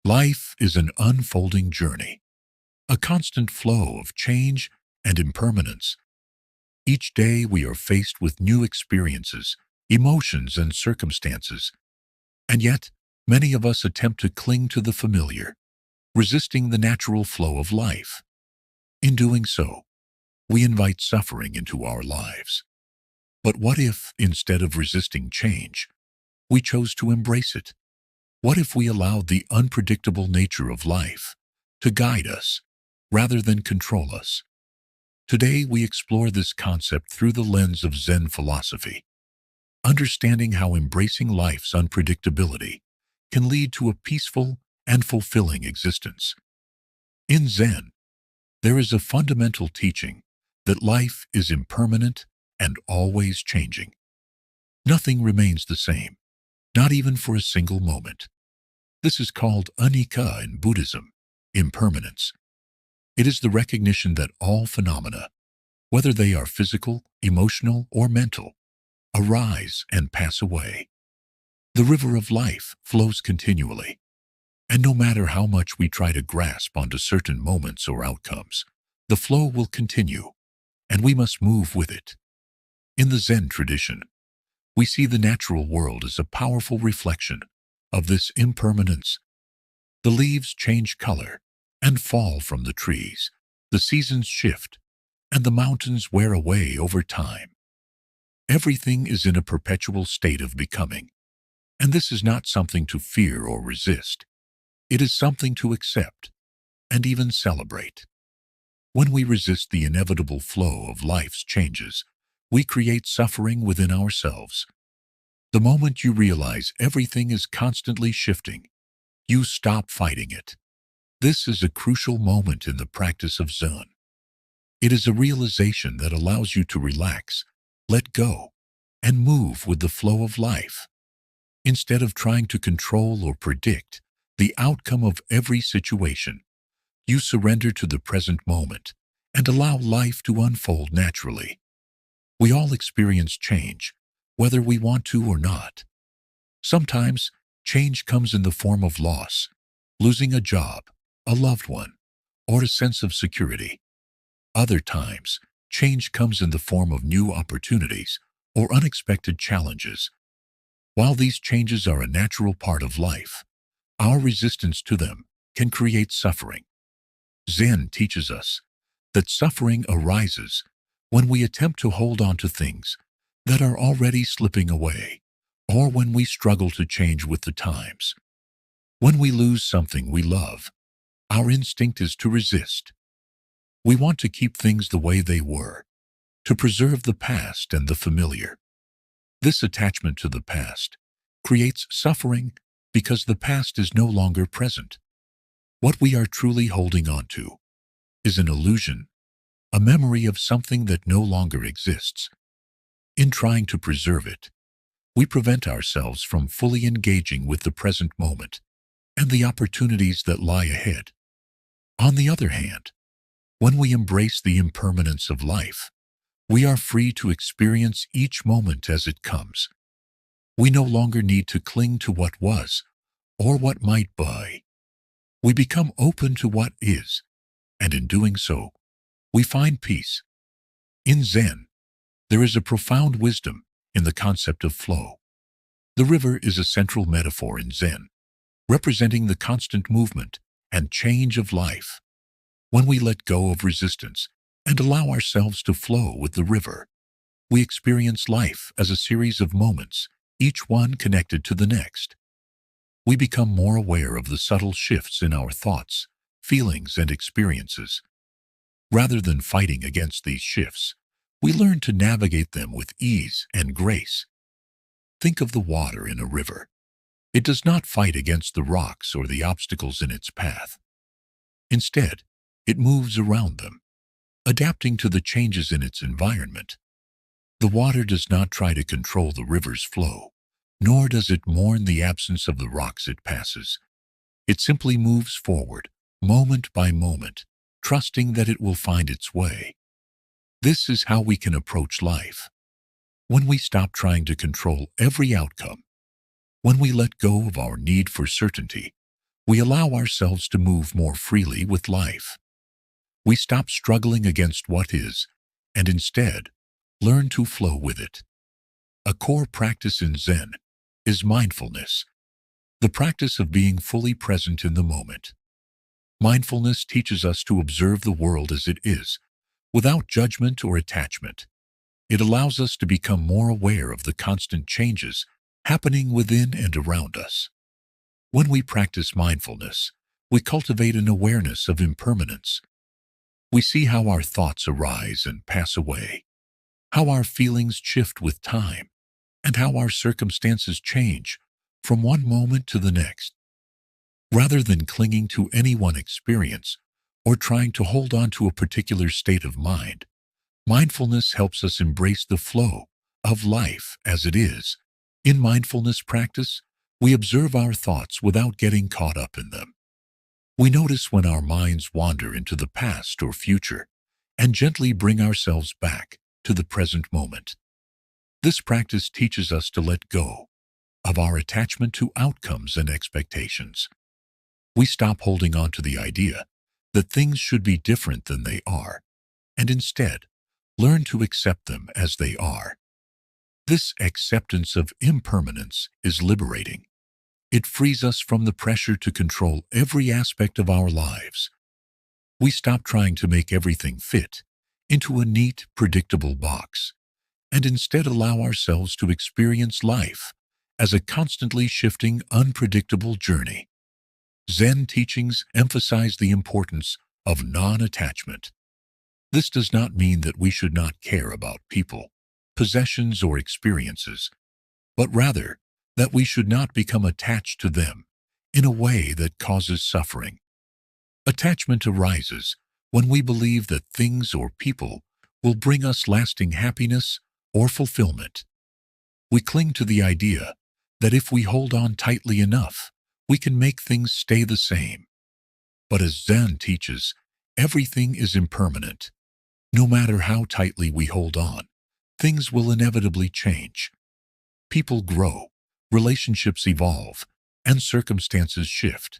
Life is an unfolding journey, a constant flow of change and impermanence. Each day we are faced with new experiences, emotions, and circumstances, and yet many of us attempt to cling to the familiar, resisting the natural flow of life. In doing so, we invite suffering into our lives. But what if, instead of resisting change, we chose to embrace it? What if we allowed the unpredictable nature of life to guide us rather than control us? Today we explore this concept through the lens of Zen philosophy, understanding how embracing life's unpredictability can lead to a peaceful and fulfilling existence. In Zen, there is a fundamental teaching that life is impermanent and always changing. Nothing remains the same, not even for a single moment. This is called anicca in Buddhism, impermanence. It is the recognition that all phenomena, whether they are physical, emotional, or mental, arise and pass away. The river of life flows continually, and no matter how much we try to grasp onto certain moments or outcomes, the flow will continue, and we must move with it. In the Zen tradition, we see the natural world as a powerful reflection of this impermanence. The leaves change color and fall from the trees, the seasons shift, and the mountains wear away over time. Everything is in a perpetual state of becoming, and this is not something to fear or resist. It is something to accept and even celebrate. When we resist the inevitable flow of life's changes, we create suffering within ourselves. The moment you realize everything is constantly shifting, you stop fighting it. This is a crucial moment in the practice of Zen. It is a realization that allows you to relax, let go, and move with the flow of life. Instead of trying to control or predict the outcome of every situation, you surrender to the present moment and allow life to unfold naturally. We all experience change, whether we want to or not. Sometimes, change comes in the form of loss, losing a job, a loved one, or a sense of security. Other times, change comes in the form of new opportunities or unexpected challenges. While these changes are a natural part of life, our resistance to them can create suffering. Zen teaches us that suffering arises when we attempt to hold on to things that are already slipping away, or when we struggle to change with the times. When we lose something we love, our instinct is to resist. We want to keep things the way they were, to preserve the past and the familiar. This attachment to the past creates suffering because the past is no longer present. What we are truly holding on to is an illusion, a memory of something that no longer exists. In trying to preserve it, we prevent ourselves from fully engaging with the present moment and the opportunities that lie ahead. On the other hand, when we embrace the impermanence of life, we are free to experience each moment as it comes. We no longer need to cling to what was or what might be. We become open to what is, and in doing so, we find peace. In Zen, there is a profound wisdom in the concept of flow. The river is a central metaphor in Zen, representing the constant movement and change of life. When we let go of resistance and allow ourselves to flow with the river, we experience life as a series of moments, each one connected to the next. We become more aware of the subtle shifts in our thoughts, feelings, and experiences. Rather than fighting against these shifts, we learn to navigate them with ease and grace. Think of the water in a river. It does not fight against the rocks or the obstacles in its path. Instead, it moves around them, adapting to the changes in its environment. The water does not try to control the river's flow, nor does it mourn the absence of the rocks it passes. It simply moves forward, moment by moment, trusting that it will find its way. This is how we can approach life. When we stop trying to control every outcome, when we let go of our need for certainty, we allow ourselves to move more freely with life. We stop struggling against what is, and instead, learn to flow with it. A core practice in Zen is mindfulness, the practice of being fully present in the moment. Mindfulness teaches us to observe the world as it is, without judgment or attachment. It allows us to become more aware of the constant changes happening within and around us. When we practice mindfulness, we cultivate an awareness of impermanence. We see how our thoughts arise and pass away, how our feelings shift with time, and how our circumstances change from one moment to the next. Rather than clinging to any one experience or trying to hold on to a particular state of mind, mindfulness helps us embrace the flow of life as it is. In mindfulness practice, we observe our thoughts without getting caught up in them. We notice when our minds wander into the past or future and gently bring ourselves back to the present moment. This practice teaches us to let go of our attachment to outcomes and expectations. We stop holding on to the idea that things should be different than they are, and instead learn to accept them as they are. This acceptance of impermanence is liberating. It frees us from the pressure to control every aspect of our lives. We stop trying to make everything fit into a neat, predictable box, and instead allow ourselves to experience life as a constantly shifting, unpredictable journey. Zen teachings emphasize the importance of non-attachment. This does not mean that we should not care about people, possessions, or experiences, but rather that we should not become attached to them in a way that causes suffering. Attachment arises when we believe that things or people will bring us lasting happiness or fulfillment. We cling to the idea that if we hold on tightly enough, we can make things stay the same. But as Zen teaches, everything is impermanent. No matter how tightly we hold on, things will inevitably change. People grow, relationships evolve, and circumstances shift.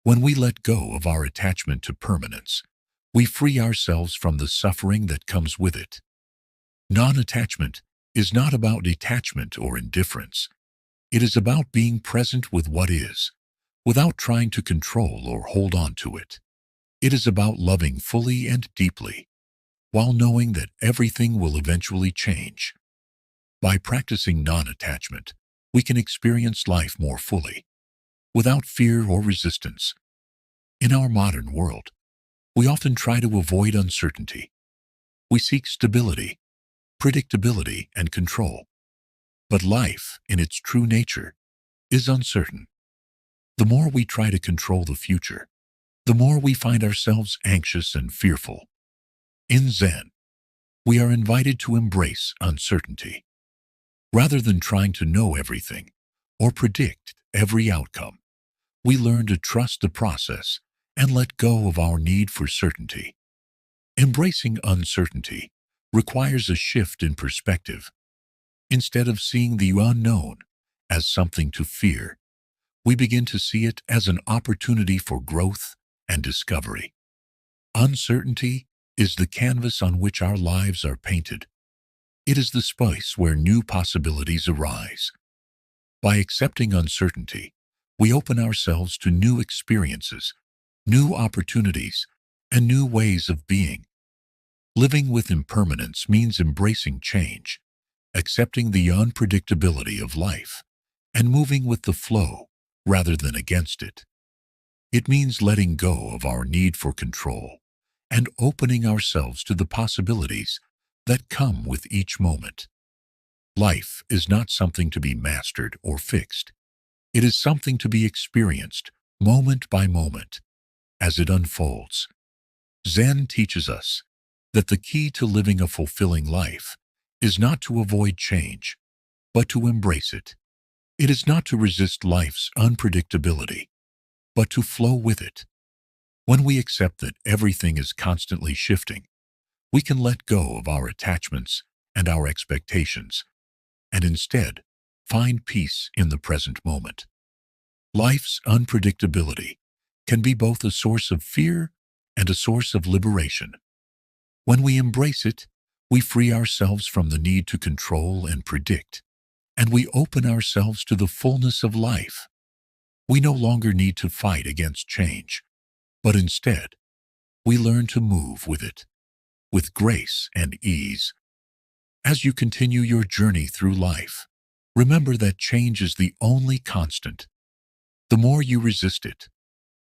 When we let go of our attachment to permanence, we free ourselves from the suffering that comes with it. Non-attachment is not about detachment or indifference. It is about being present with what is, without trying to control or hold on to it. It is about loving fully and deeply, while knowing that everything will eventually change. By practicing non-attachment, we can experience life more fully, without fear or resistance. In our modern world, we often try to avoid uncertainty. We seek stability, predictability, and control. But life, in its true nature, is uncertain. The more we try to control the future, the more we find ourselves anxious and fearful. In Zen, we are invited to embrace uncertainty. Rather than trying to know everything or predict every outcome, we learn to trust the process and let go of our need for certainty. Embracing uncertainty requires a shift in perspective. Instead of seeing the unknown as something to fear, we begin to see it as an opportunity for growth and discovery. Uncertainty is the canvas on which our lives are painted. It is the space where new possibilities arise. By accepting uncertainty, we open ourselves to new experiences, new opportunities, and new ways of being. Living with impermanence means embracing change, accepting the unpredictability of life, and moving with the flow rather than against it. It means letting go of our need for control and opening ourselves to the possibilities that come with each moment. Life is not something to be mastered or fixed. It is something to be experienced moment by moment as it unfolds. Zen teaches us that the key to living a fulfilling life is not to avoid change, but to embrace it. It is not to resist life's unpredictability, but to flow with it. When we accept that everything is constantly shifting, we can let go of our attachments and our expectations, and instead find peace in the present moment. Life's unpredictability can be both a source of fear and a source of liberation. When we embrace it, we free ourselves from the need to control and predict, and we open ourselves to the fullness of life. We no longer need to fight against change, but instead, we learn to move with it, with grace and ease. As you continue your journey through life, remember that change is the only constant. The more you resist it,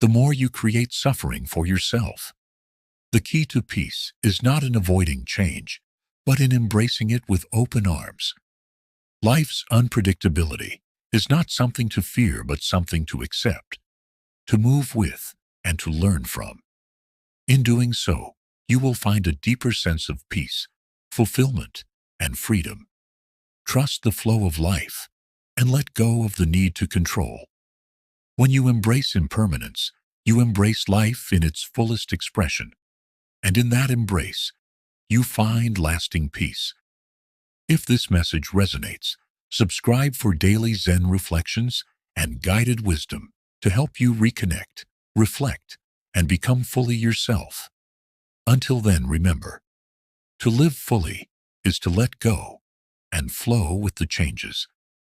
the more you create suffering for yourself. The key to peace is not in avoiding change, but in embracing it with open arms. Life's unpredictability is not something to fear, but something to accept, to move with, and to learn from. In doing so, you will find a deeper sense of peace, fulfillment, and freedom. Trust the flow of life and let go of the need to control. When you embrace impermanence, you embrace life in its fullest expression, and in that embrace, you find lasting peace. If this message resonates, subscribe for daily Zen reflections and guided wisdom to help you reconnect, reflect, and become fully yourself. Until then, remember, to live fully is to let go and flow with the changes.